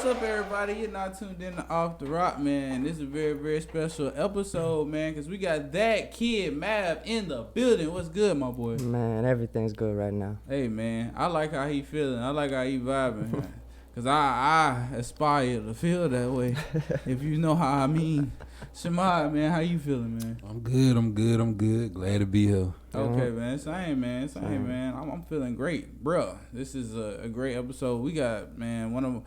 What's up, everybody? You're not tuned in to Off the Rock, man. This is a very, very special episode, man, because we got ThatKidMav in the building. What's good, my boy? Man, everything's good right now. Hey, man, I like how he feeling. I like how he vibing, man. Because I aspire to feel that way, if you know how I mean. Shamad, man, how you feeling, man? I'm good. Glad to be here. Okay, man. Same, man. I'm feeling great, bruh. This is a great episode. We got, man,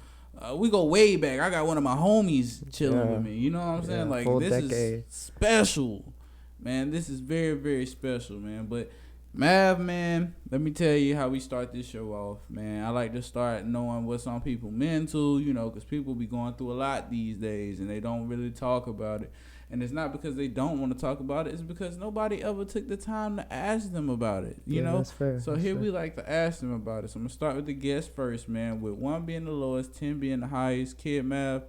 we go way back. I got one of my homies chilling with me. You know what I'm saying? Like, full this decade. is special, man. This is very, very special, man. But Mav, man, let me tell you how we start this show off, man. I like to start knowing what's on people's mental, you know, because people be going through a lot these days and they don't really talk about it. And it's not because they don't want to talk about it. It's because nobody ever took the time to ask them about it, you know? That's fair. So here we like to ask them about it. So I'm going to start with the guest first, man, with 1 being the lowest, 10 being the highest. KidMav,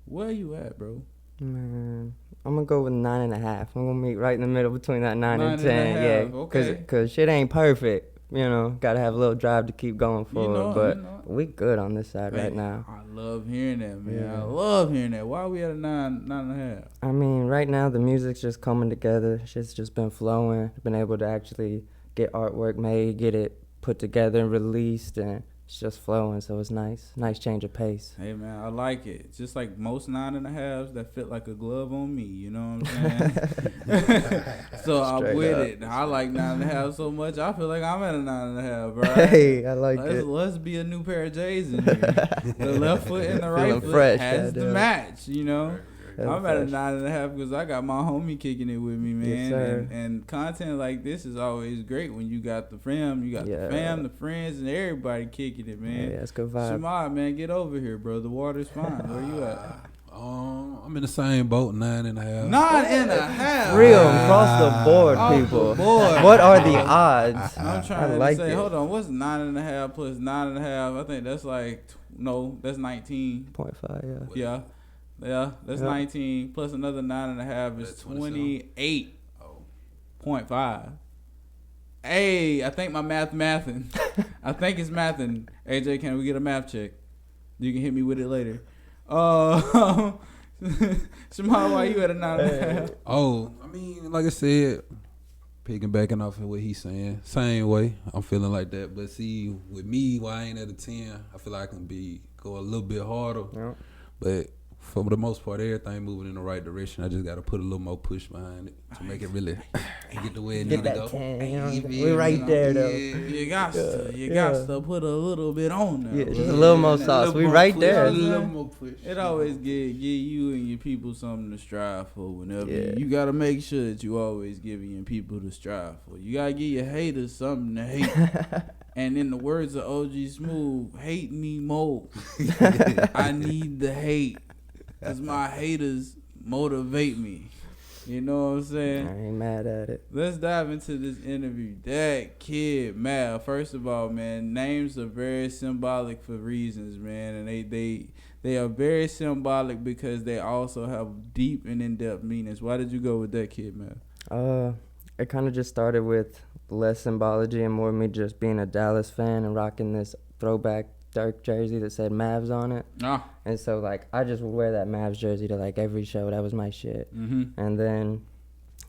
where you at, bro? Man, I'm gonna go with 9.5. I'm gonna meet right in the middle between that 9 and 10. 9.5, Yeah, okay. cause shit ain't perfect. You know, gotta have a little drive to keep going forward. But we good on this side right now. I love hearing that, man. Yeah. I love hearing that. Why are we at a 9.5? I mean, right now the music's just coming together. Shit's just been flowing. Been able to actually get artwork made, get it put together and released, and it's just flowing. So it's nice. Nice change of pace. Hey, man, I like it. It's just like most 9.5s that fit like a glove on me. You know what I'm saying? So I'm with it. I like 9.5 so much. I feel like I'm at a 9.5, bro. Hey, I like it. Let's be a new pair of J's in here. The left foot and the right Feeling foot fresh, has to goddamn. match, you know? I'm at a Fresh. 9.5 because I got my homie kicking it with me, man. Yes, sir. And content like this is always great when you got the fam, the friends, and everybody kicking it, man. Yeah, it's good vibe. Shamad, man, get over here, bro. The water's fine. Where you at? I'm in the same boat, 9.5. 9.5. Real across the board, Off the people. board. What are the odds? I'm trying I to like say, it. hold on, what's 9.5 plus 9.5? I think that's like, that's 19. 0.5, yeah. Yeah, that's Yeah. 19 plus another 9.5 is That's 27. 28.5. Hey, I think my mathing. I think it's mathing. AJ, can we get a math check? You can hit me with it later. Shamar, why you at a 9.5? Oh, I mean, like I said, piggybacking off of what he's saying, same way. I'm feeling like that. But see, with me, why I ain't at a 10, I feel like I can go a little bit harder. Yeah. But for the most part, everything moving in the right direction. I just got to put a little more push behind it to make it really get the way it need Get to that go. 10, you know what I'm You saying? feel We're me? right there, though. You got to put a little bit on there. Yeah, bro. just a little more And sauce. little We more right push, there. you know what I'm A little saying? more push. It always give you and your people something to strive for whenever Yeah. you got to make sure that you always giving your people to strive for. You got to give your haters something to hate. And in the words of OG Smooth, hate me more. I need the hate because my haters motivate me. You know what I'm saying? I ain't mad at it. Let's dive into this interview. ThatKidMav. First of all, man, names are very symbolic for reasons, man, and they are very symbolic because they also have deep and in-depth meanings. Why did you go with ThatKidMav? It kind of just started with less symbology and more me just being a Dallas fan and rocking this throwback dark jersey that said Mavs on it. Ah. And so, like, I just would wear that Mavs jersey to, like, every show. That was my shit. Mm-hmm. And then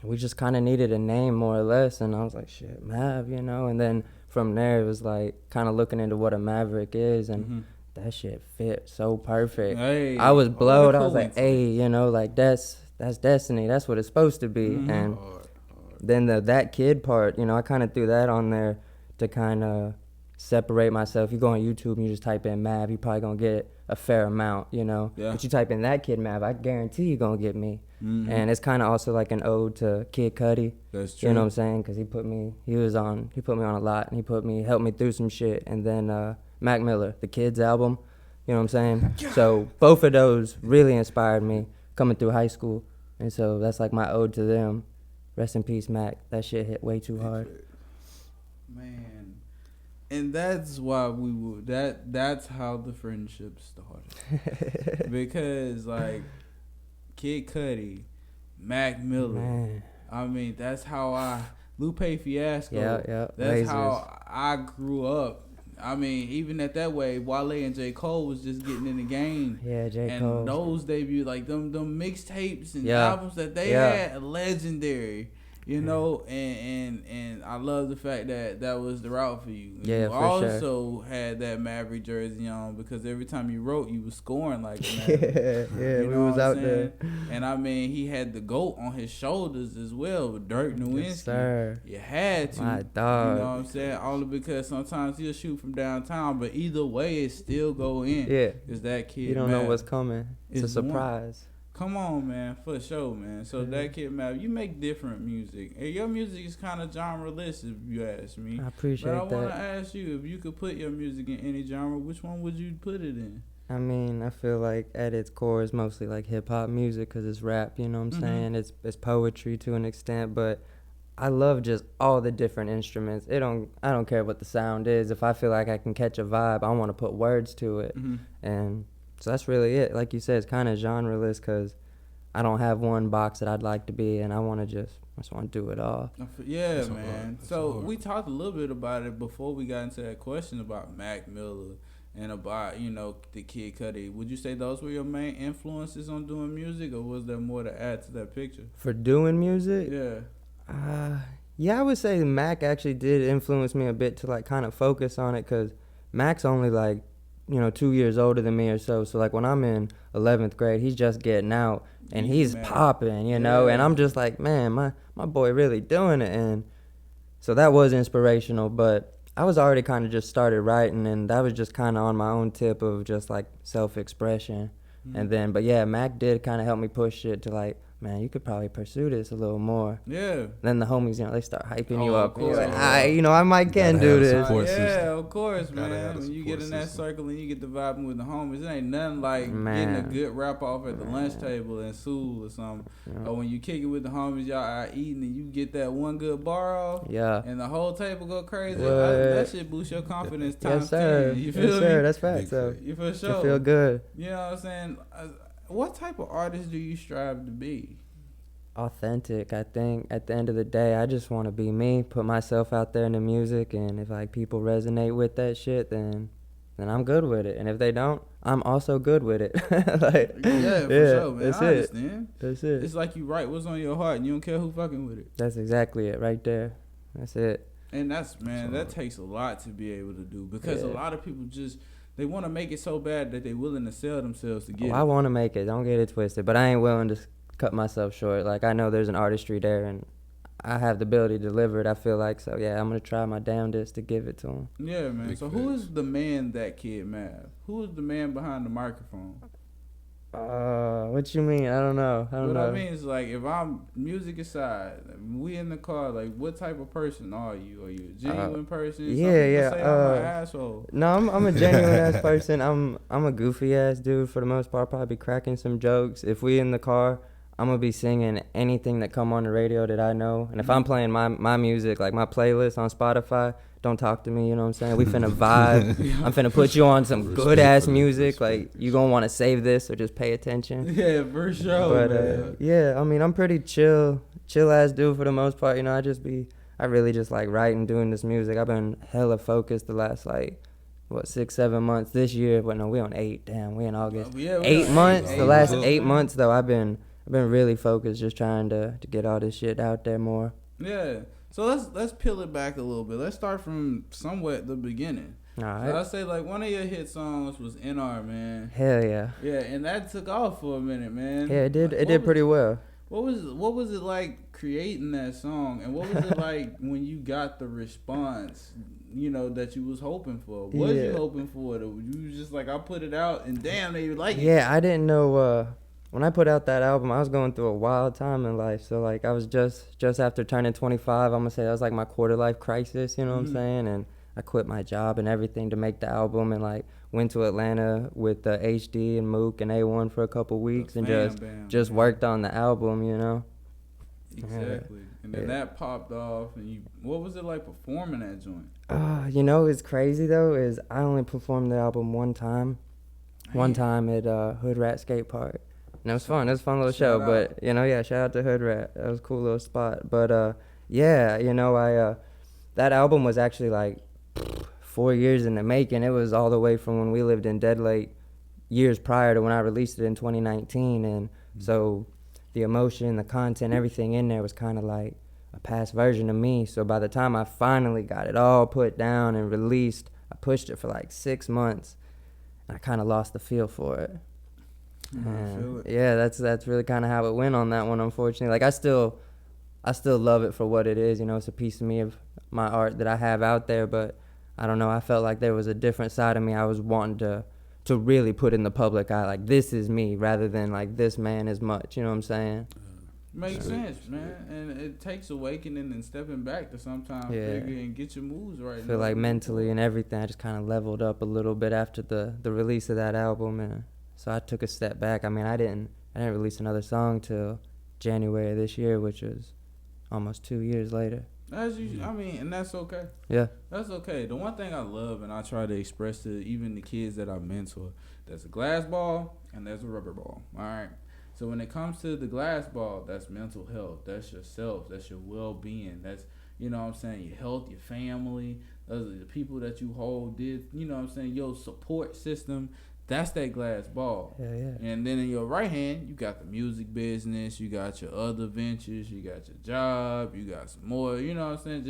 we just kind of needed a name, more or less. And I was like, shit, Mav, you know? And then from there, it was, like, kind of looking into what a Maverick is. And that shit fit so perfect. Hey, I was blowed. what a I was like, hey, you know, like, that's destiny. That's what it's supposed to be. Mhm. And then that kid part, you know, I kind of threw that on there to kind of separate myself. You go on YouTube and you just type in Mav, you probably gonna get a fair amount, you know. Yeah. But you type in ThatKidMav, I guarantee you gonna get me. Mhm. And it's kind of also like an ode to Kid Cudi. That's true. You know what I'm saying? Because he put me on a lot, and he helped me through some shit. And then Mac Miller, the Kids album, you know what I'm saying? So both of those really inspired me coming through high school, and so that's like my ode to them. Rest in peace, Mac. That shit hit way too hard. Man. And that's why that's how the friendship started. Because like Kid Cudi, Mac Miller. Man. I mean, that's how Lupe Fiasco. Yeah. That's Lasers. how I grew up. I mean, even at that way, Wale and J. Cole was just getting in the game. Yeah, J. And Cole. those debut, like them mixtapes and Yeah. albums that they Yeah. had, legendary. You know, and I love the fact that was the route for you. Yeah, You for also had that Maverick jersey on because every time you wrote, you was scoring like a Yeah, You we know was what I'm out there. saying? And I mean, he had the GOAT on his shoulders as well with Dirk Nowitzki. Yes, sir. You had to. My dog. You know what I'm saying? Only because sometimes he'll shoot from downtown, but either way, it still go in. Yeah. Is that kid? You don't know what's coming. It's a It's one. surprise. Come on, man, for sure, man. So ThatKidMav, you make different music, and your music is kind of genreless, if you ask me. I appreciate But I want to that. ask you, if you could put your music in any genre, which one would you put it in? I mean, I feel like at its core it's mostly like hip hop music because it's rap. You know what I'm saying? It's poetry to an extent, but I love just all the different instruments. I don't care what the sound is. If I feel like I can catch a vibe, I want to put words to it, and so that's really it. Like you said, it's kind of genreless because I don't have one box that I'd like to be in. I just want to do it all. Yeah, That's man. hard. So That's we talked a little bit about it before we got into that question about Mac Miller and about, the Kid Cudi. Would you say those were your main influences on doing music, or was there more to add to that picture? For doing music, Yeah. yeah, I would say Mac actually did influence me a bit to like kind of focus on it because Mac's only like 2 years older than me or so. So like when I'm in 11th grade, he's just getting out and he's popping, and I'm just like, man, my boy really doing it. And so that was inspirational, but I was already kind of just started writing, and that was just kind of on my own tip of just like self-expression. And then, but yeah, Mac did kind of help me push it to like, man, you could probably pursue this a little more. Yeah. Then the homies, they start hyping you Oh, up. of course. You're like, I might can do this. Yeah, of course, Gotta have man. the When you get support in that system. circle and you get the vibing with the homies, it ain't nothing like getting a Man. good rap off at the lunch table in school or something. Or when you kick it with the homies, y'all out eating and you get that one good bar off, Yeah. and the whole table go crazy. What? That shit boosts your confidence times Yes, sir. 10. You Yes, feel sir. me? That's fact. So You for I sure. feel good. You know what I'm saying? What type of artist do you strive to be? Authentic. I think at the end of the day, I just want to be me, put myself out there in the music, and if like people resonate with that shit, then I'm good with it. And if they don't, I'm also good with it. Like, Yeah, for sure, man. That's I it. understand. That's it. It's like you write what's on your heart and you don't care who fucking with it. That's exactly it right there. That's it. And that takes a lot to be able to do, because a lot of people they want to make it so bad that they're willing to sell themselves to get I want to make it. Don't get it twisted. But I ain't willing to cut myself short. Like, I know there's an artistry there, and I have the ability to deliver it, I feel like. So, yeah, I'm going to try my damnedest to give it to him. Yeah, man. Big So facts. who is the man ThatKidMav? Who is the man behind the microphone? What you mean? I don't know. What I mean is, like, if I'm music aside, we in the car, like, what type of person are you? Are you a genuine person? Some yeah, people yeah, say I'm an asshole. No, I'm a genuine ass person. I'm a goofy ass dude for the most part. Probably cracking some jokes. If we in the car, I'm gonna be singing anything that come on the radio that I know. And if I'm playing my music, like my playlist on Spotify, don't talk to me. You know what I'm saying? We finna vibe. I'm finna put you on some good ass music. Like, you gonna want to save this, so just pay attention. Yeah, for sure. But man. yeah, I mean, I'm pretty chill ass dude for the most part. I really just like writing, doing this music. I've been hella focused the last 6-7 months. This year, but no, we on 8. Damn, we in August. Yeah, we 8 on months. 8 The last months. 8 months though, I've been really focused, just trying to get all this shit out there more. Yeah. So let's peel it back a little bit. Let's start from somewhat the beginning. All So right. I say, like, one of your hit songs was NR, man. Hell yeah. Yeah, and that took off for a minute, man. Yeah, it did. Like, It did pretty well. What was it like creating that song, and what was it like when you got the response, that you was hoping for? Was you Yeah. hoping for it, or you was just like, I put it out and damn, they like it? Yeah, I didn't know. When I put out that album, I was going through a wild time in life. So like, I was just after turning 25. I'm gonna say that was like my quarter life crisis. You know what I'm saying? And I quit my job and everything to make the album, and like went to Atlanta with HD and Mook and A1 for a couple weeks, and just worked on the album. Exactly. And then that popped off, and what was it like performing that joint? What's crazy though is I only performed the album one time. One time at Hood Rat Skate Park. And it was fun. It was a fun little show. Shout But, shout out to Hood Rat. That was a cool little spot. But, that album was actually like 4 years in the making. It was all the way from when we lived in Dead Lake years prior to when I released it in 2019. And so the emotion, the content, everything in there was kind of like a past version of me. So by the time I finally got it all put down and released, I pushed it for like 6 months. And I kind of lost the feel for it. Yeah, that's really kind of how it went on that one, unfortunately. Like I still love it for what it is. You know, it's a piece of me, of my art that I have out there. But I don't know, I felt like there was a different side of me I was wanting to really put in the public eye. Like, this is me, rather than like, this man is much. You know what I'm saying? Makes sense, man. And it takes awakening and stepping back to sometimes figure and get your moves right. I feel like mentally and everything, I just kind of leveled up a little bit after the release of that album. And so I took a step back. I mean, I didn't release another song till January of this year, which was almost 2 years later. I mean, and that's okay. Yeah. That's okay. The one thing I love and I try to express to even the kids that I mentor, there's a glass ball and there's a rubber ball. All right. So when it comes to the glass ball, that's mental health. That's yourself. That's your well-being. That's, you know what I'm saying, your health, your family. Those are the people that you hold, you know what I'm saying, your support system. That's that glass ball. Yeah. And then in your right hand, you got the music business, you got your other ventures, you got your job, you got some more, you know what I'm saying?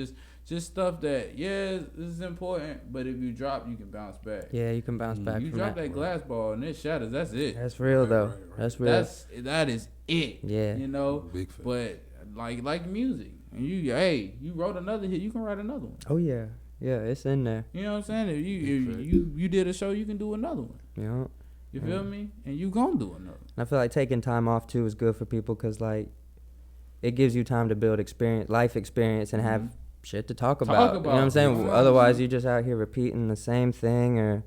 Just stuff that, this is important, but if you drop, you can bounce back. Yeah, you can bounce back. You drop that glass ball and it shatters, that's it. That's real, though. Right. That's real. That is it. Yeah. You know? Big fan. But like music, and you wrote another hit, you can write another one. Oh, yeah. Yeah, it's in there. You know what I'm saying? If you did a show, you can do another one. Yeah. You feel me? And you gonna do another. And I feel like taking time off too is good for people, because like it gives you time to build life experience, and have shit to talk about. You know what I'm saying? Otherwise, you just out here repeating the same thing, or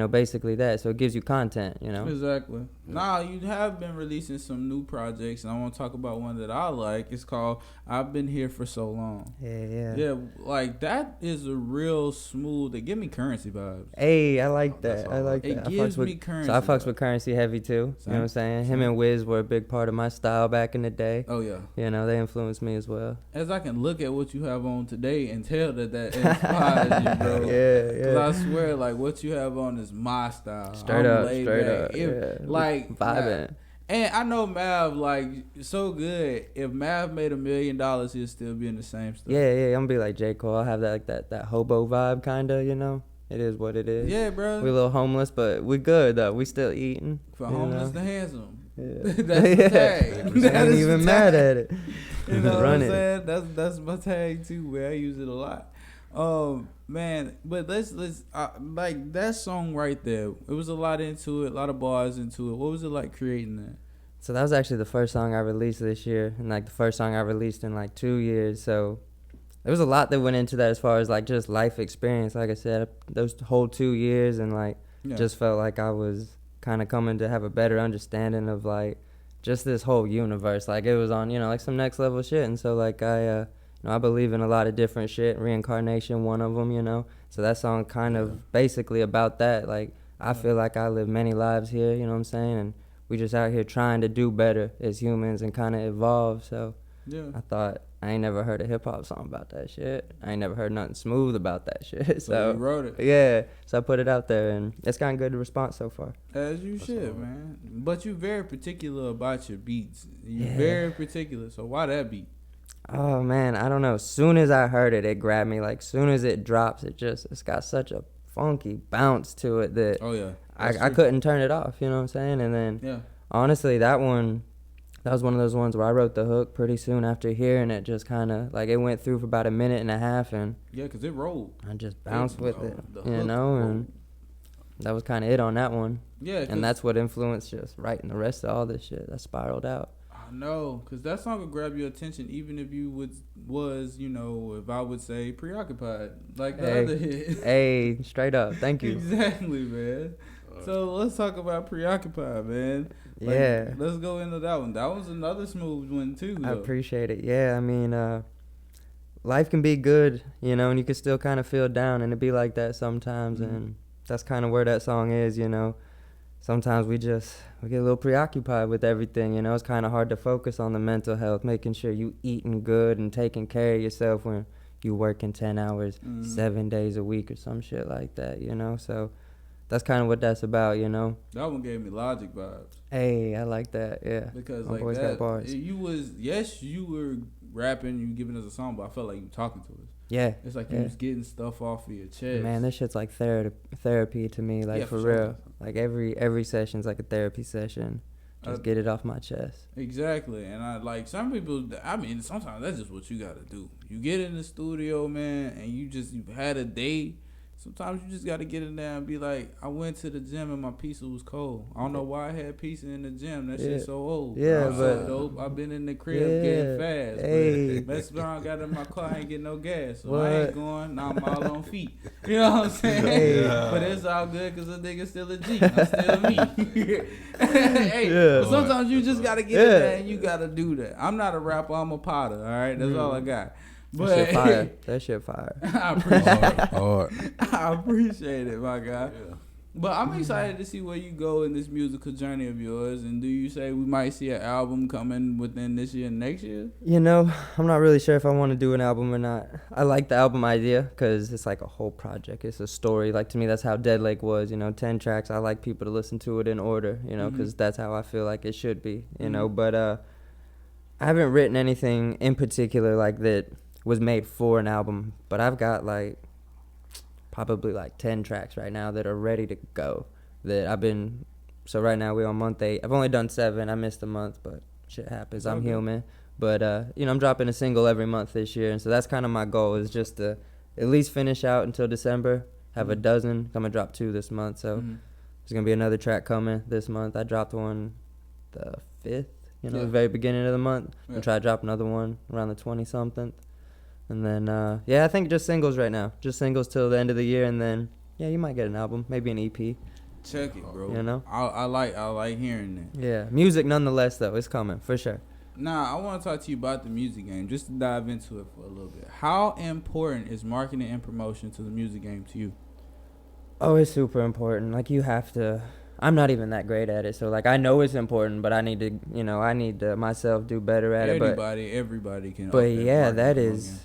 basically that. So it gives you content, you know? Exactly. Nah, you have been releasing some new projects, and I want to talk about one that I like. It's called I've Been Here for So Long. Yeah, like that is a real smooth, it give me Currency vibes. Hey, I like that. It gives me Currency. So I fucks with Currency heavy too. You know what I'm saying? Him and Wiz were a big part of my style back in the day. Oh yeah. You know, they influenced me as well. As I can look at what you have on today and tell that inspires you, bro. Yeah. Cause I swear, like, what you have on is my style. Straight up. Like, vibing. And I know Mav, like, so good. If Mav made $1 million, he'll still be in the same stuff. Yeah. I'm gonna be like J. Cole. I have that hobo vibe, kinda. You know, it is what it is. Yeah, bro. We a little homeless, but we good though. We still eating. From homeless to handsome. Yeah. That's the tag. I ain't even mad at it. You know what I'm saying? That's my tag too, man. I use it a lot. Man, but let's like that song right there. It was a lot into it, a lot of bars into it. What was it like creating that? So that was actually the first song I released this year, and like the first song I released in like 2 years. So there was a lot that went into that, as far as like just life experience. Like I said, those whole 2 years, and like just felt like I was kind of coming to have a better understanding of like just this whole universe. Like it was on, like some next level shit. And so like I believe in a lot of different shit, reincarnation, one of them, So that song kind of basically about that. Like, I feel like I live many lives here, you know what I'm saying? And we just out here trying to do better as humans and kind of evolve. So I thought, I ain't never heard a hip-hop song about that shit. I ain't never heard nothing smooth about that shit. So you wrote it. Yeah. So I put it out there, and it's gotten good response so far. As you should, man. But you're very particular about your beats. You're very particular. So why that beat? Oh man, I don't know. As soon as I heard it, it grabbed me. Like, soon as it drops, it's got such a funky bounce to it that I couldn't turn it off. You know what I'm saying? And then honestly, that was one of those ones where I wrote the hook pretty soon after hearing it. Just kind of like it went through for about a minute and a half, and because it rolled. I just bounced with it, and that was kind of it on that one. Yeah, and that's what influenced just writing the rest of all this shit that spiraled out. No, because that song would grab your attention even if you was, if I would say preoccupied, like the other hit. Hey, straight up. Thank you. Exactly, man. So let's talk about Preoccupied, man. Let's go into that one. That was another smooth one, too, though. I appreciate it. Yeah, I mean, life can be good, and you can still kind of feel down, and it be like that sometimes, and that's kind of where that song is, Sometimes we get a little preoccupied with everything, It's kind of hard to focus on the mental health, making sure you eating good and taking care of yourself when you working 10 hours, 7 days a week or some shit like that, you know? So that's kind of what that's about, you know? That one gave me Logic vibes. Hey, I like that, yeah. Because My like boys that, got bars. you were rapping, you giving us a song, but I felt like you were talking to us. Yeah. It's like you was getting stuff off of your chest. Man, this shit's like therapy to me, like for sure. real. Like every session's like a therapy session. Just get it off my chest. Exactly. And I like some people, I mean, sometimes that's just what you got to do. You get in the studio, man, and you've had a day. Sometimes you just got to get in there and be like, I went to the gym and my pizza was cold. I don't know why I had pizza in the gym. That shit's so old. Yeah, I'm so dope. I've been in the crib getting fast. Hey. But mess around, got in my car, I ain't getting no gas. So I ain't going. Now I'm all on feet. You know what I'm saying? Hey. But it's all good because the nigga still a G. I'm still me. Hey, but sometimes you just got to get in there and you got to do that. I'm not a rapper. I'm a potter. All right? That's all I got. But that shit fire. That shit fire. I appreciate it. Hard. I appreciate it, my guy. Yeah. But I'm excited to see where you go in this musical journey of yours. And do you say we might see an album coming within this year, next year? You know, I'm not really sure if I want to do an album or not. I like the album idea because it's like a whole project. It's a story. Like, to me, that's how Dead Lake was, you know, 10 tracks. I like people to listen to it in order, you know, because that's how I feel like it should be, you know. But I haven't written anything in particular like that was made for an album. But I've got like probably like 10 tracks right now that are ready to go that I've been. So right now we're on month 8. I've only done 7. I missed a month, but shit happens. I'm human. But you know, I'm dropping a single every month this year, and so that's kind of my goal, is just to at least finish out until December, have a dozen. I'm gonna drop 2 this month, so there's gonna be another track coming this month. I dropped one the 5th, you know, the very beginning of the month. I'm try to drop another one around the 20-something. And then, I think just singles right now. Just singles till the end of the year, and then, you might get an album, maybe an EP. Check it, bro. You know? I like hearing that. Yeah, music nonetheless, though. It's coming, for sure. Now, I want to talk to you about the music game, just to dive into it for a little bit. How important is marketing and promotion to the music game to you? Oh, it's super important. Like, you have to. I'm not even that great at it, so like I know it's important, but I need to, myself do better at it. But everybody can. But yeah, that is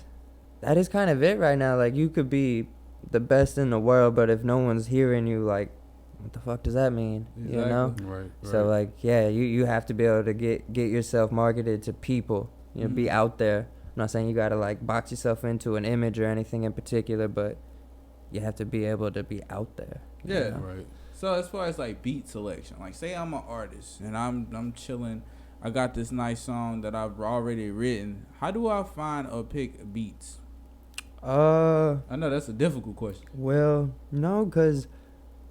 kind of it right now. Like, you could be the best in the world, but if no one's hearing you, like, what the fuck does that mean? Exactly. You know? Right. So like, you have to be able to get yourself marketed to people. You know, be out there. I'm not saying you gotta like box yourself into an image or anything in particular, but you have to be able to be out there. Yeah. You know? Right. So as far as like beat selection, like say I'm an artist and I'm chilling, I got this nice song that I've already written. How do I find or pick beats? I know that's a difficult question. Well, no, because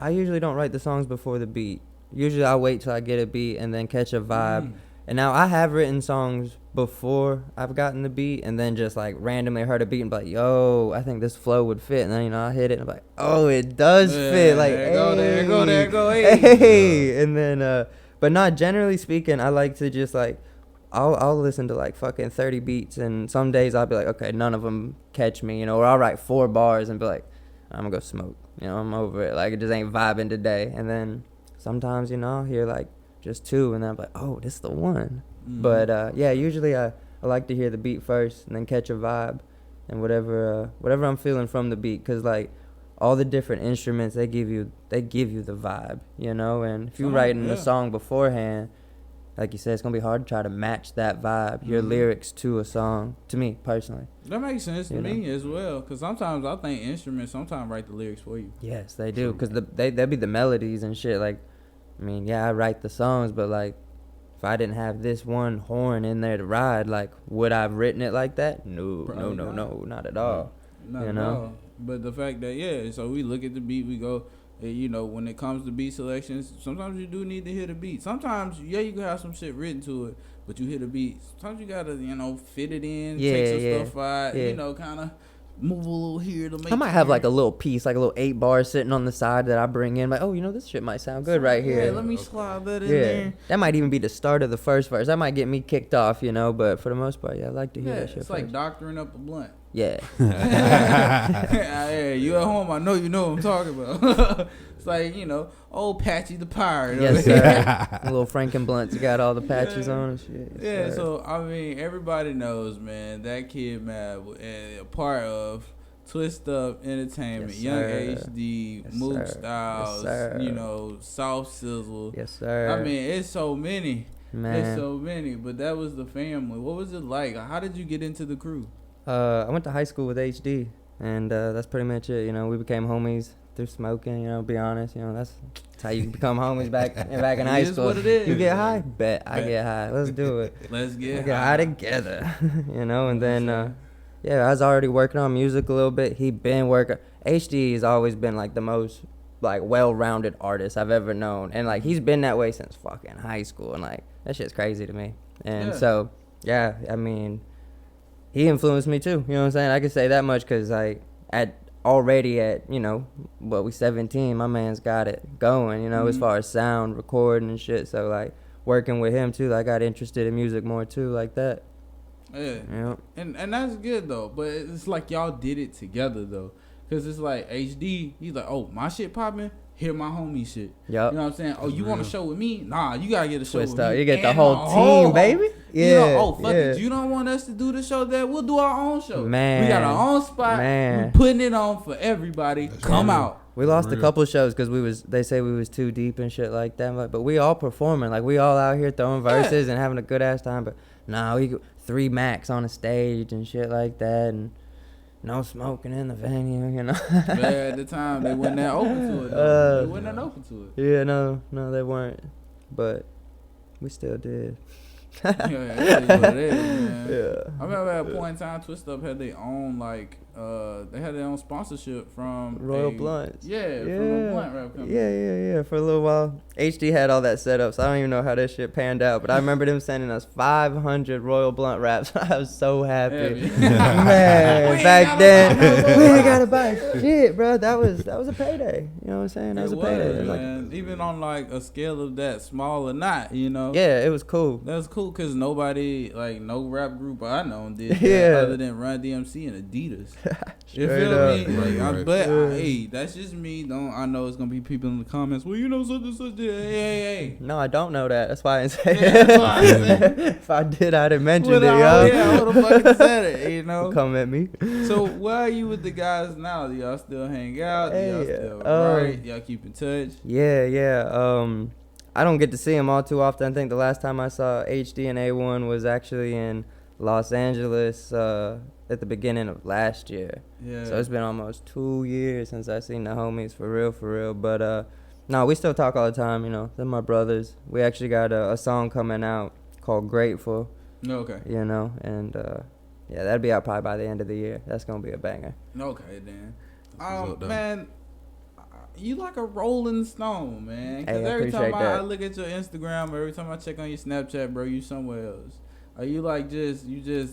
I usually don't write the songs before the beat. Usually I wait till I get a beat and then catch a vibe. And now I have written songs before I've gotten the beat, and then just like randomly heard a beat and be like, yo, I think this flow would fit. And then, I hit it and I'm like, oh, it does fit. Like, there hey, go. Hey. And then, but not generally speaking, I like to just like, I'll listen to like fucking 30 beats, and some days I'll be like, okay, none of them catch me, or I'll write 4 bars and be like, I'm gonna go smoke. I'm over it. Like, it just ain't vibing today. And then sometimes, I'll hear like just 2, and then I'm like, oh, this is the one. But usually I like to hear the beat first and then catch a vibe and whatever I'm feeling from the beat, because like all the different instruments, they give you the vibe, and if you're writing a song beforehand, like you said, it's gonna be hard to try to match that vibe, your lyrics to a song, to me personally. That makes sense to me as well, because sometimes I think instruments sometimes write the lyrics for you. Yes, they do, because they'll be the melodies and shit. Like, I mean, I write the songs, but like, if I didn't have this one horn in there to ride, like, would I have written it like that? No, not at all. Not at all. But the fact that, so we look at the beat, we go, when it comes to beat selections, sometimes you do need to hear the beat. Sometimes, you can have some shit written to it, but you hear the beat. Sometimes you gotta, fit it in, take some stuff out, kind of move a little here to make. I might have like a little piece, like a little 8 bar sitting on the side that I bring in, like, oh, this shit might sound good right here. Yeah, let me slide that in there. That might even be the start of the first verse. That might get me kicked off, but for the most part, I like to hear that shit. It's like doctoring up a blunt. Yeah. Yeah, you at home, I know you know what I'm talking about. It's like, you know, old Patchy the Pirate. Yes, sir. Little Frankenblunts got all the patches Yeah. on and shit. Yes, Yeah, sir. so I mean, everybody knows, man, ThatKidMav and a part of Twist Up Entertainment, Yes, Young sir. HD, Yes, Mook sir. Yes, Styles, sir. you know, Soft Sizzle. Yes, sir. I mean, it's so many. man. It's so many, but that was the family. What was it like? How did you get into the crew? I went to high school with HD, and that's pretty much it. You know, we became homies through smoking. You know, be honest. You know, that's how you become homies back in high It is school. what it is. You get high, bet I Bet. get high. Let's do it. Let's We get get high together. You know, and then Yes, yeah, I was already working on music a little bit. He been working. HD has always been like the most like well-rounded artist I've ever known, and like he's been that way since fucking high school, and like that shit's crazy to me. And Yeah. so yeah, I mean, he influenced me too. You know what I'm saying? I could say that much because like already at you know what we 17, my man's got it going. You know, as Mhm. far as sound recording and shit. So like working with him too, I got interested in music more too, like that. Yeah. You know? And that's good though, but it's like y'all did it together though, cause it's like HD. He's like, oh, my shit popping. Hear my homie shit. Yup. You know what I'm saying? Oh, you want a show with me? Nah, you gotta get a show Twist with up. me. You get the and whole my team, homie. baby. Yeah. You know, oh fuck yeah. it. You don't want us to do the show there? We'll do our own show. Man. We got our own spot. Man. We putting it on for everybody. That's Come right. out. We lost a real. couple shows because they say we was too deep and shit like that. But we all performing, like we all out here throwing verses and having a good ass time. But nah, we 3 max on a stage and shit like that, and no smoking in the venue, you know. But at the time, they wasn't that open to it. Though. They wasn't that open to it. Yeah, no, they weren't, but we still did. Yeah, it is what it is, man. Yeah. I remember at a point in time, Twist Up had their own they had their own sponsorship from Royal Blunts. Yeah, from a blunt rap company. Yeah. For a little while, HD had all that set up, so I don't even know how that shit panned out. But I remember them sending us 500 Royal Blunt wraps. I was so happy, Heavy. man. We Back ain't then, gotta buy no we more. ain't gotta buy shit, bro. That was a payday. You know what I'm saying? That was a payday. It was like, man. Even on like a scale of that small or not, you know. yeah, it was cool. That's cool because nobody, like, no rap group I know did that Yeah. other than Run DMC and Adidas. You Straight feel up. me? Like, Right. But Yeah. hey, that's just me. I know it's gonna be people in the comments. Well, you know such and such. Hey. No, I don't know that. That's why I didn't say Yeah, it. that's why I said If I did, I'd have mentioned Well, it, yo. yeah, I would have fucking said it. You know. Come at me. So where are you with the guys now? Do y'all still hang out? Do y'all Hey, still um, write? Y'all keep in touch? Yeah. I don't get to see him all too often. I think the last time I saw HD and A1 was actually in Los Angeles at the beginning of last year. Yeah. So it's been almost 2 years since I seen the homies for real. But no, we still talk all the time. You know, they're my brothers. We actually got a song coming out called Grateful. Okay. You know, and yeah, that'll be out probably by the end of the year. That's gonna be a banger. Okay then. That's what's up, though. Man, you like a rolling stone, man. Cause Hey, I every time appreciate I that. look at your Instagram, every time I check on your Snapchat, bro, you somewhere else. Are you like just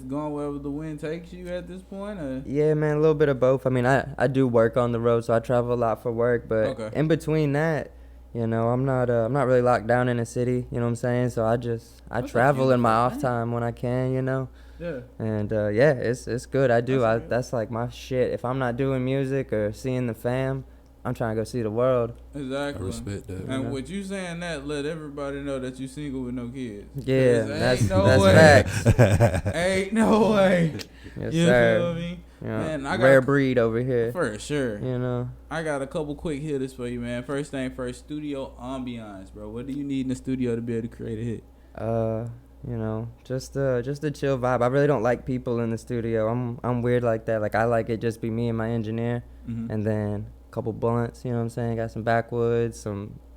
going wherever the wind takes you at this point? Or? Yeah, man, a little bit of both. I mean, I do work on the road, so I travel a lot for work. But Okay. in between that, you know, I'm not really locked down in a city. You know what I'm saying? So I That's travel in my beautiful off thing. time when I can. You know, Yeah. and yeah, it's good. I do. That's good. That's like my shit. If I'm not doing music or seeing the fam, I'm trying to go see the world. I Exactly. respect that. And Yeah. with you saying that, let everybody know that you single with no kids. Yeah, 'Cause that's ain't no that's way. facts. Ain't no way. Yes, You sir. feel me? You know, Man, I got rare breed over here. For sure. You know. I got a couple quick hitters for you, man. First thing first, studio ambiance, bro. What do you need in the studio to be able to create a hit? You know, just a chill vibe. I really don't like people in the studio. I'm weird like that. Like I like it just be me and my engineer, Mhm. and then a couple blunts. You know what I'm saying? Got some backwoods,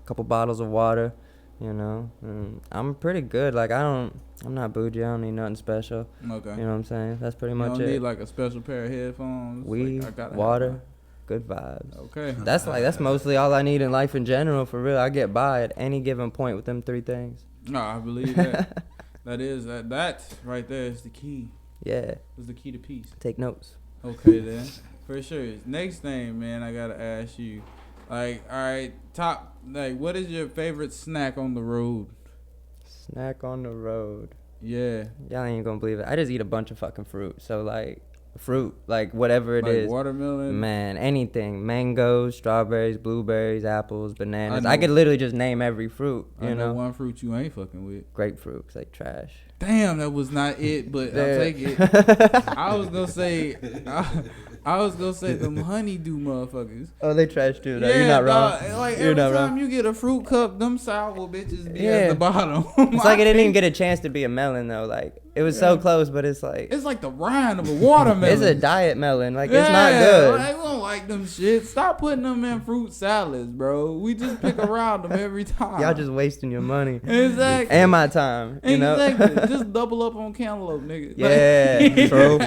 couple bottles of water. You know, and I'm pretty good. Like I'm not bougie. I don't need nothing special. Okay. You know what I'm saying? That's pretty You much don't need it. like a special pair of headphones. Weed, Like, I gotta have water, one. good vibes. Okay. That's mostly all I need in life in general. For real, I get by at any given point with them 3 things. No, I believe that. That right there is the key. Yeah, Is the key to peace. take notes. Okay then. For sure. Next thing, man, I gotta ask you. Like, all right, what is your favorite snack on the road? Snack on the road. Yeah. Y'all ain't gonna believe it. I just eat a bunch of fucking fruit. So like fruit, like whatever it like is. watermelon. Man, anything. Mangoes, strawberries, blueberries, apples, bananas. I I know- could literally just name every fruit, I you know know? one fruit you ain't fucking with. Grapefruit, 'cause they trash. Damn, that was not it, but I'll Yeah. take it. I was gonna say, I was gonna say them honeydew motherfuckers. Oh, they trash too, though. You're not wrong. dog, like You're every not time wrong. you get a fruit cup, them sour bitches be Yeah. at the bottom. It's like it didn't even get a chance to be a melon, though. Like, it was so close, but it's like... It's like the rind of a watermelon. It's a diet melon. Like, it's not good. Like, we don't like them shit. Stop putting them in fruit salads, bro. We just pick around them every time. Y'all just wasting your money. Exactly. And my time, you know? Exactly. Just double up on cantaloupe, nigga. Yeah, true.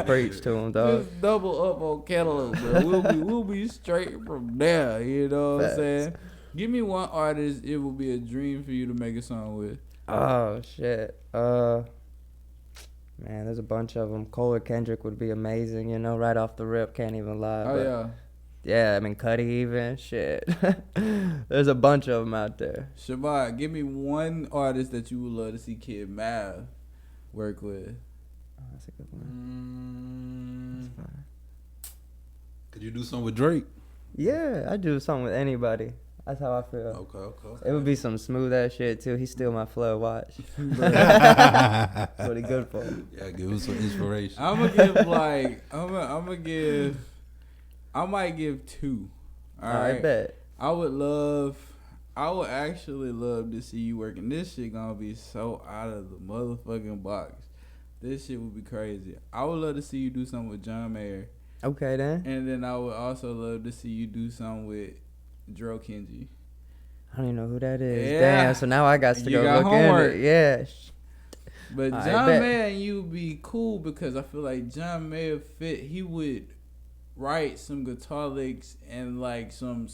Preach to them, dog. Just double up on cantaloupe, bro. We'll be straight from there. You know what I'm Facts. saying? Give me one artist it will be a dream for you to make a song with. Oh, shit. Man, there's a bunch of them. Cole or Kendrick would be amazing, you know, right off the rip. Can't even lie. Oh but yeah. Yeah, I mean, Cuddy even. Shit. There's a bunch of them out there. Shabbat, give me one artist that you would love to see KidMav work with. Oh, that's a good one. That's fine. Could you do something with Drake? Yeah, I do something with anybody. That's how I feel. Okay. It would be some smooth ass shit too. He steal my flow. Watch. That's what he good for. Yeah, give us some inspiration. I'm gonna give like I might give two. All right. I bet. I would actually love to see you working. This shit gonna be so out of the motherfucking box. This shit would be crazy. I would love to see you do something with John Mayer. Okay then. And then I would also love to see you do something with Dro Kenji. I don't even know who that is. Yeah. Damn. So now I got to You go got look homework. in it. Yeah. But I John bet. Mayer and you would be cool because I feel like John Mayer he would write some guitar licks and like some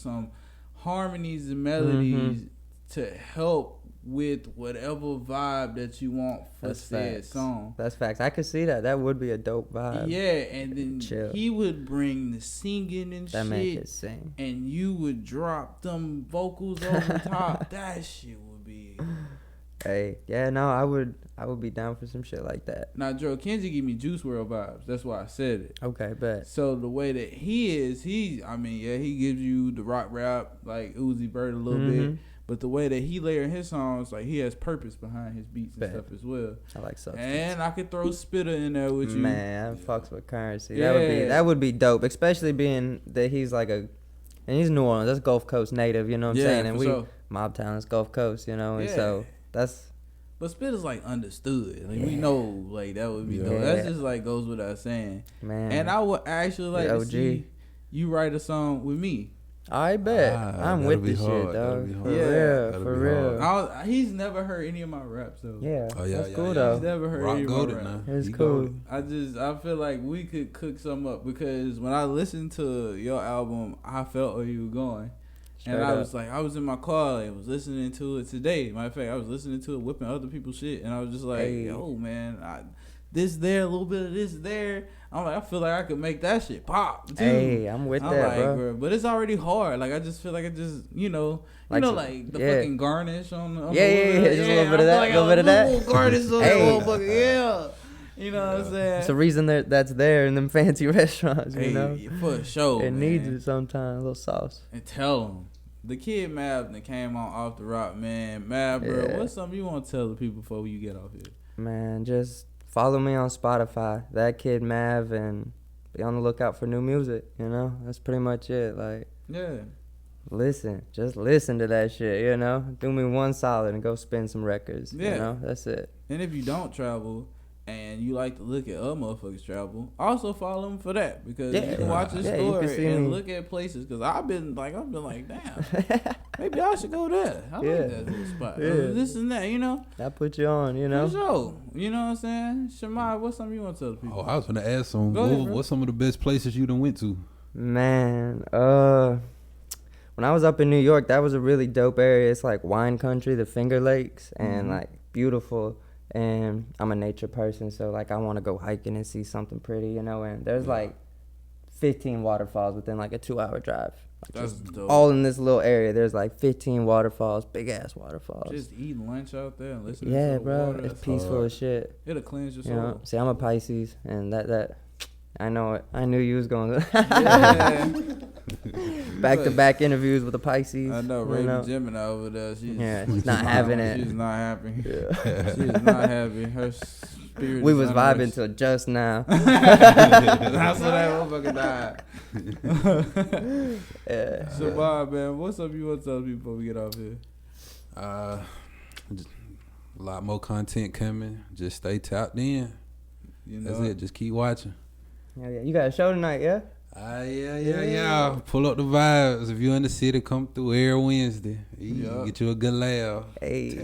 harmonies and melodies to help with whatever vibe that you want for That's said facts. song. That's facts. I could see that. That would be a dope vibe. Yeah, and then Chill. he would bring the singing and That make shit, it sing. and you would drop them vocals over top. That shit would be. Hey, yeah, no, I would be down for some shit like that. Now, Dro Kenji give me Juice WRLD vibes. That's why I said it. Okay, bet. So the way that he is, he gives you the rock rap like Uzi Vert a little bit, but the way that he layer his songs, like he has purpose behind his beats and Bet. stuff as well. I like substance. And I could throw Spitter in there with you. Man, fucks with currency. Yeah. That would be dope, especially being that he's like and he's New Orleans. That's Gulf Coast native, you know what I'm saying? And for sure. Mob Town is Gulf Coast, you know, and so that's. But Spitter's like understood. Like we know, like that would be dope. Yeah. That's just like goes without saying. Man. And I would actually like to OG. see you write a song with me. I bet. I'm that'll with be this shit, hard. That'll dog. be For hard. Yeah. real, That'll for be real. hard. He's never heard any of my raps though. Yeah, Oh, yeah, that's yeah, cool yeah. though. He's never heard Rock any of my goated raps. now. It's He cool. goated. I feel like we could cook something up because when I listened to your album, I felt where you were going. Straight And I up. was like, I was in my car and was listening to it today. Matter of fact, I was listening to it whipping other people's shit. And I was just like, Hey. yo, man, this there, a little bit of this there. I'm like, I feel like I could make that shit pop, too. Hey, I'm with that, like, bro. But it's already hard. Like, I just feel like it just, Like some- like the yeah. fucking garnish on the Yeah, just a little bit of I that, feel like little bit of that. little garnish on Hey. that motherfucker, yeah. You know what I'm saying? It's the reason that's there in them fancy restaurants, you know? For sure, It man. needs it sometimes, a little sauce. And tell them. The KidMav that came on Off the Rock, man. Mav, bro, Yeah. what's something you want to tell the people before you get off here? Man, just follow me on Spotify, ThatKidMav, and be on the lookout for new music, you know? That's pretty much it. Like, Yeah. just listen to that shit, you know? Do me one solid and go spin some records, Yeah. you know? That's it. And if you don't travel and you like to look at other motherfuckers travel, also follow them for that because you Yeah. can watch his Yeah, you can story see and me. look at places. Because I've been like, damn, maybe I should go there. I Yeah. like that little spot. Yeah. This and that, you know? That put you on, you know? For sure. You know what I'm saying? Shamai, what's something you want to tell the people? Oh, I was gonna ask some. Go ahead, bro. What's some of the best places you done went to? Man, when I was up in New York, that was a really dope area. It's like wine country, the Finger Lakes, and like beautiful. And I'm a nature person, so like I want to go hiking and see something pretty, you know. And there's like 15 waterfalls within like a 2-hour drive. Like That's just dope. all in this little area. There's like 15 waterfalls, big ass waterfalls. Just eating lunch out there and listening Yeah, to the bro, water. it's That's peaceful hard. as shit. It'll cleanse your You soul. know, see, I'm a Pisces, and that I know it. I knew you was going to. Yeah. Back-to-back interviews with the Pisces. I know, Raven Gemini over there. She's not having it. She's not happy. Yeah. She's not happy. Her spirit We is was unrest. vibing till just now. That's when that motherfucker died. Yeah. So, Bob, man, what's up you want to tell people before we get off here? Just a lot more content coming. Just stay tapped in. You know? That's it. Just keep watching. Yeah. You got a show tonight, yeah? Yeah. Pull up the vibes. If you're in the city, come through every Wednesday. Get you a good laugh. Hey.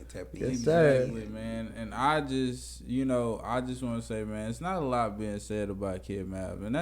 Tap in. Yes, sir. Exactly, man. And I just want to say, man, it's not a lot being said about ThatKidMav, and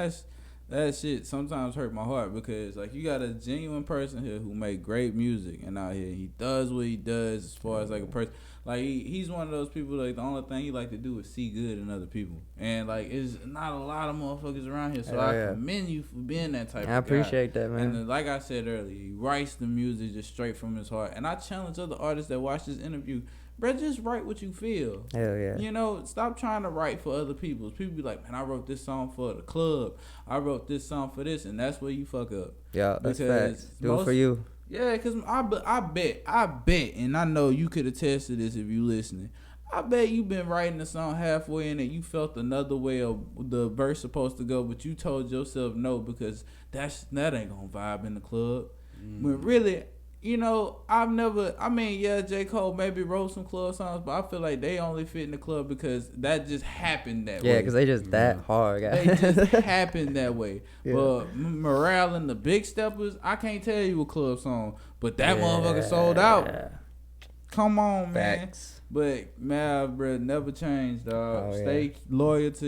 that shit sometimes hurt my heart because like you got a genuine person here who make great music and out here he does what he does as far as like a person. Like he's one of those people like the only thing he like to do is see good in other people, and like it's not a lot of motherfuckers around here. So I commend you for being that type of guy. I appreciate that, man. And then, like I said earlier, he writes the music just straight from his heart. And I challenge other artists that watch this interview, bro, just write what you feel. Hell yeah. You know, stop trying to write for other people. People be like, man, I wrote this song for the club. I wrote this song for this, and that's where you fuck up. Yeah, that's facts. Do it for you. Yeah, because I bet, and I know you could attest to this if you listening. I bet you been writing the song halfway in and you felt another way of the verse supposed to go, but you told yourself no because that ain't gonna vibe in the club. When really, you know, J. Cole maybe wrote some club songs, but I feel like they only fit in the club because that just happened that way. Yeah, because they just that hard, guys. They just happened that way. Yeah. But Morale and the Big Steppers, I can't tell you a club song, but that motherfucker sold out. Come on, man. Facts. But Mav, bro, never change, dog. Stay loyal to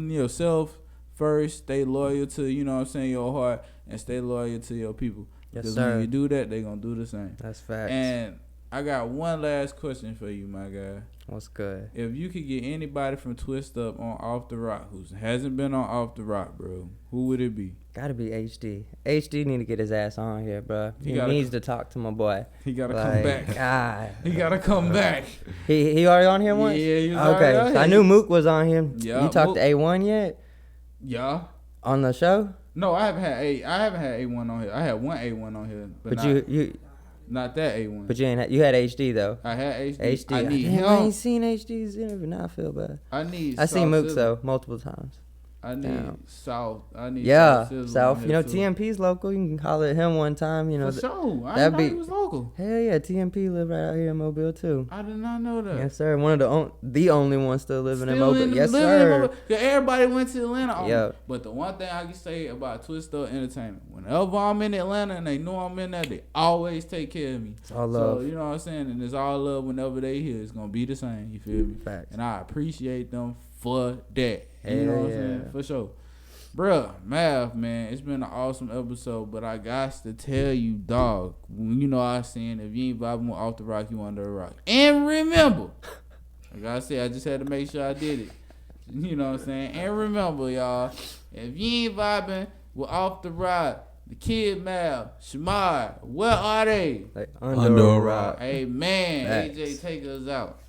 yourself first. Stay loyal to, your heart, and stay loyal to your people. Yes, because sir. when you do that, they gonna do the same. That's facts. And I got one last question for you, my guy. What's good? If you could get anybody from Twist Up on Off the Rock who hasn't been on Off the Rock, bro, who would it be? Gotta be HD. HD need to get his ass on here, bro. He needs to talk to my boy. He gotta come back. God. He gotta come back. He already on here once? Yeah, he was okay. already So I knew Mook was on here. Yeah, you talked to A1 yet? Yeah. On the show? No, I haven't had A1 on here. I had one A1 on here, but not, you not that A1. But you had HD though. I had HD. HD. I need him. I ain't seen HD's interview. Now I feel bad. I seen Mook though multiple times. I need South. I need South. You know, TMP's local. You can holler at him one time. You know, for sure. I didn't know he was local. Hell yeah, TMP live right out here in Mobile too. I did not know that. Yes, sir. One of the only one still living in Mobile. Yes, sir. Everybody went to Atlanta. Yeah. But the one thing I can say about Twist Up Entertainment, whenever I'm in Atlanta and they know I'm in there, they always take care of me. It's all love. So you know what I'm saying, and it's all love. Whenever they here, it's gonna be the same. You feel me? Facts. And I appreciate them for that. You know what I'm saying? For sure. Bruh, Mav, man, it's been an awesome episode, but I got to tell you, dog, I saying if you ain't vibing with Off the Rock, you under a rock. And remember, like I said, I just had to make sure I did it. You know what I'm saying? And remember, y'all, if you ain't vibing with Off the Rock, ThatKidMav, Shamar, where are they? Like under a rock. Hey, man, Facts. AJ, take us out.